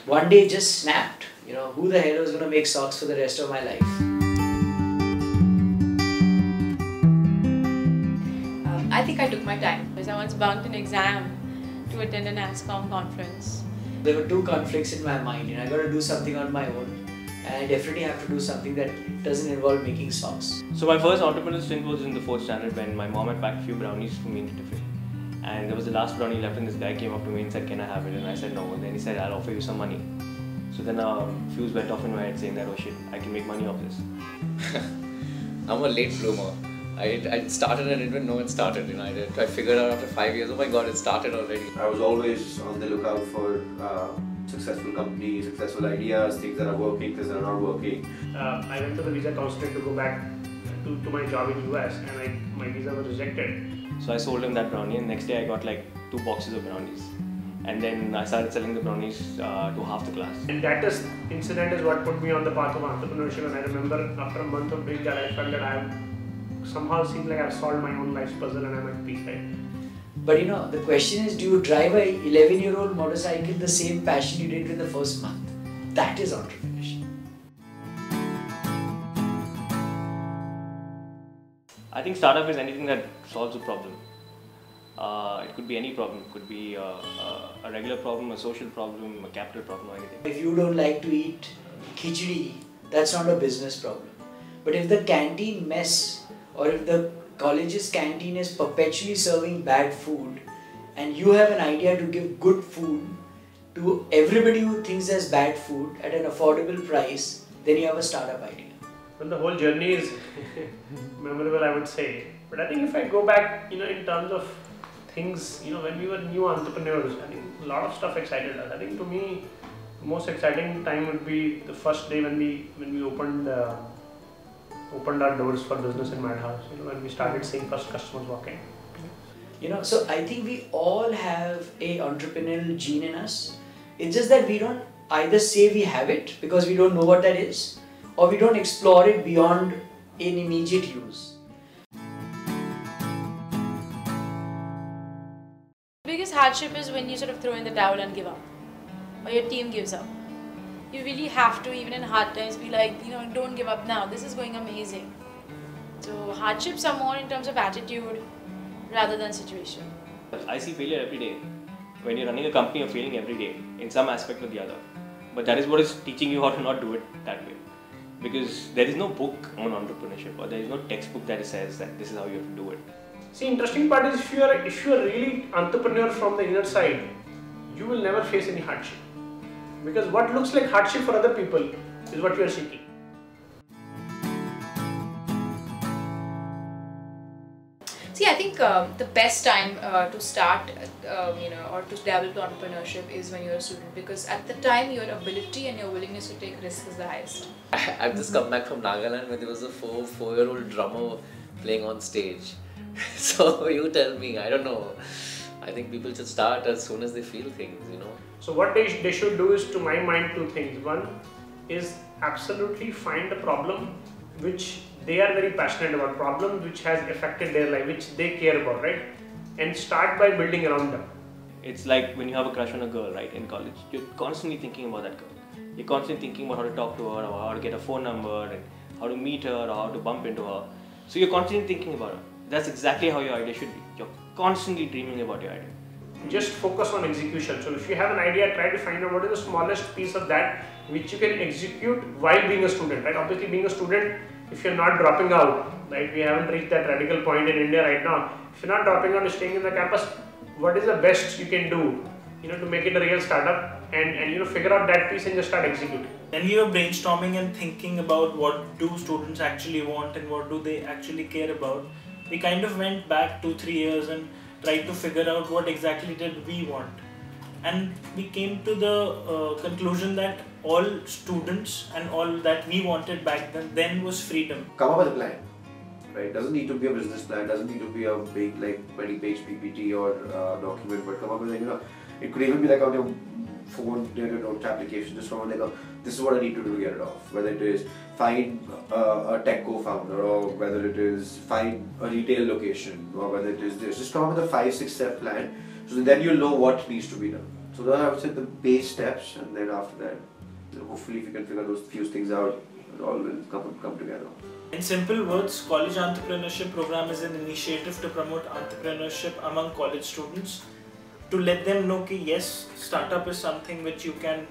one day it just snapped. You know, who the hell was going to make socks for the rest of my life? I think I took my time because I once bunked an exam to attend an ASCOM conference. There were two conflicts in my mind. You know, I got to do something on my own, and I definitely have to do something that doesn't involve making socks. So my first entrepreneurial stint was in the 4th standard when my mom had packed a few brownies for me in the tiffin. And there was the last brownie left and this guy came up to me and said, "Can I have it?" And I said no. And then he said, "I'll offer you some money." So then a fuse went off in my head saying that, oh shit, I can make money off this. I'm a late bloomer. I started and didn't even know it started. You know, I figured out after 5 years, oh my god, it started already. I was always on the lookout for successful companies, successful ideas, things that are working, things that are not working. I went to the visa consulate to go back to my job in US, and my visa was rejected. So I sold him that brownie and next day I got like 2 boxes of brownies. And then I started selling the brownies to half the class. And that incident is what put me on the path of entrepreneurship, and I remember after a month of doing that, I felt that I somehow seemed like I've solved my own life's puzzle and I'm at peace, right? But you know, the question is, do you drive a 11-year-old motorcycle the same passion you did in the first month? That is entrepreneurship. I think startup is anything that solves a problem. It could be any problem. It could be a regular problem, a social problem, a capital problem, or anything. If you don't like to eat khichdi, that's not a business problem. But if the canteen mess, or if the college's canteen is perpetually serving bad food, and you have an idea to give good food to everybody who thinks there's bad food at an affordable price, then you have a startup idea. Well, the whole journey is memorable, I would say. But I think if I go back, you know, in terms of things, you know, when we were new entrepreneurs, I think a lot of stuff excited us. I think to me, the most exciting time would be the first day when we opened our doors for business in Madhouse. You know, when we started seeing first customers walking. You know, so I think we all have a entrepreneurial gene in us. It's just that we don't either say we have it because we don't know what that is, or we don't explore it beyond an immediate use. The biggest hardship is when you sort of throw in the towel and give up, or your team gives up. You really have to, even in hard times, be like, you know, don't give up now, this is going amazing. So hardships are more in terms of attitude rather than situation. I see failure every day. When you're running a company, you're failing every day in some aspect or the other. But that is what is teaching you how to not do it that way. Because there is no book on entrepreneurship, or there is no textbook that says that this is how you have to do it. See, interesting part is if you are really entrepreneur from the inner side, you will never face any hardship. Because what looks like hardship for other people is what you are seeking. See, I think the best time to start, you know, or to develop entrepreneurship is when you're a student, because at the time your ability and your willingness to take risks is the highest. I've just come back from Nagaland where there was a four-year-old drummer playing on stage. So you tell me, I don't know. I think people should start as soon as they feel things, you know. So what they should do is, to my mind, 2 things. One is absolutely find a problem which they are very passionate about, problem which has affected their life, which they care about, right? And start by building around them. It's like when you have a crush on a girl, right, in college. You're constantly thinking about that girl. You're constantly thinking about how to talk to her, or how to get a phone number, and how to meet her, or how to bump into her. So you're constantly thinking about her. That's exactly how your idea should be. You're constantly dreaming about your idea. Just focus on execution. So if you have an idea, try to find out what is the smallest piece of that which you can execute while being a student, right? Obviously, being a student, if you're not dropping out, right? We haven't reached that radical point in India right now. If you're not dropping out and staying in the campus, what is the best you can do, you know, to make it a real startup, and you know, figure out that piece and just start executing. Then we were brainstorming and thinking about what do students actually want and what do they actually care about. We kind of went back 2-3 years and tried to figure out what exactly did we want. And we came to the conclusion that all students and all that we wanted back then was freedom. Come up with a plan, right? Doesn't need to be a business plan, doesn't need to be a big like 20-page PPT or document, but come up with, like, you know, it could even be like on your phone, your note application, just from like this is what I need to do to get it off. Whether it is find a tech co-founder, or whether it is find a retail location, or whether it is this. Just come up with a 5-6 step plan, so then you'll know what needs to be done. So those are, I would say, the base steps, and then after that, hopefully if you can figure those few things out, it all will come together. In simple words, College Entrepreneurship Program is an initiative to promote entrepreneurship among college students, to let them know that yes, startup is something which you can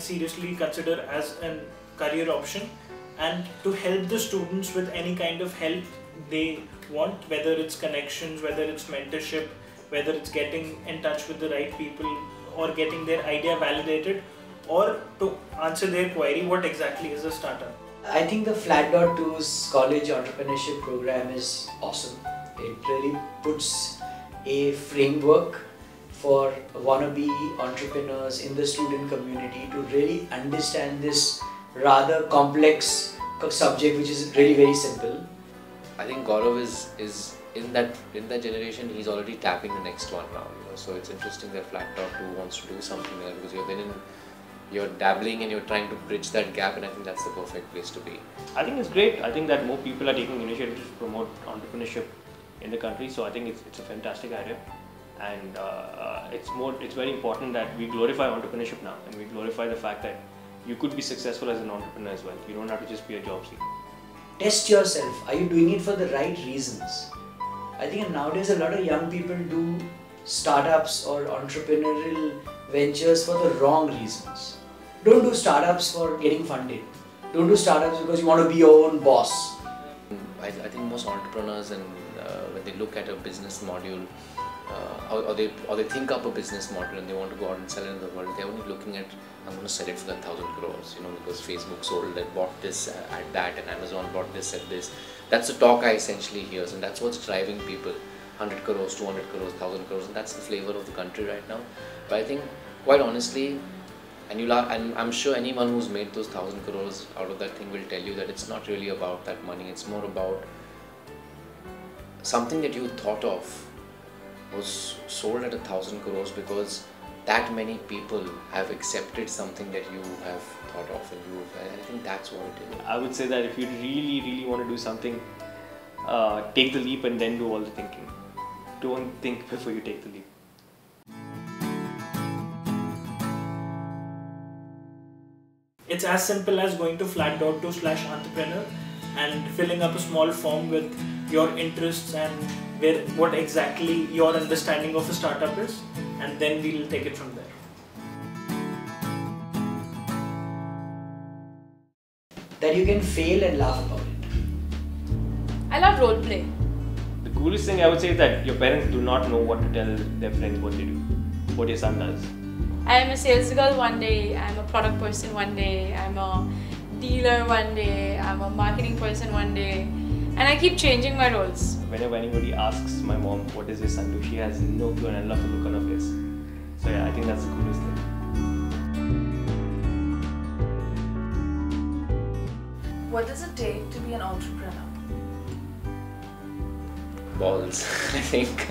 seriously consider as a career option, and to help the students with any kind of help they want, whether it's connections, whether it's mentorship, whether it's getting in touch with the right people or getting their idea validated, or to answer their query, what exactly is a startup. I think the Flat.to's college entrepreneurship program is awesome. It really puts a framework for wannabe entrepreneurs in the student community to really understand this rather complex subject, which is really very simple. I think Gaurav is in that generation. He's already tapping the next one now. So it's interesting that Flat.to wants to do something there, because you're dabbling and you're trying to bridge that gap, and I think that's the perfect place to be. I think it's great. I think that more people are taking initiatives to promote entrepreneurship in the country. So I think it's a fantastic idea, and it's very important that we glorify entrepreneurship now, and we glorify the fact that you could be successful as an entrepreneur as well. You don't have to just be a job seeker. Test yourself. Are you doing it for the right reasons? I think nowadays a lot of young people do startups or entrepreneurial ventures for the wrong reasons. Don't do startups for getting funded. Don't do startups because you want to be your own boss. I think most entrepreneurs, and when they look at a business module, or they think up a business model and they want to go out and sell it in the world, they're only looking at, I'm going to sell it for 1,000 crores, because Facebook sold and bought this at that, and Amazon bought this at this. That's the talk I essentially hear, and that's what's driving people. 100 crores, 200 crores, 1,000 crores, and that's the flavor of the country right now. But I think, quite honestly, and I'm sure anyone who's made those 1,000 crores out of that thing will tell you that it's not really about that money. It's more about something that you thought of was sold at 1,000 crores because that many people have accepted something that you have thought of, and I think that's what it is. I would say that if you really, really want to do something, take the leap and then do all the thinking. Don't think before you take the leap. It's as simple as going to Flat.to/entrepreneur and filling up a small form with your interests and what exactly your understanding of a startup is, and then we'll take it from there. That you can fail and laugh about it. I love role play. The coolest thing I would say is that your parents do not know what to tell their friends what they do, what your son does. I am a sales girl one day, I'm a product person one day, I'm a dealer one day, I'm a marketing person one day, and I keep changing my roles. Whenever anybody asks my mom what does your son do, she has no clue, and I love the look on her face. So yeah, I think that's the coolest thing. What does it take to be an entrepreneur? Balls, I think.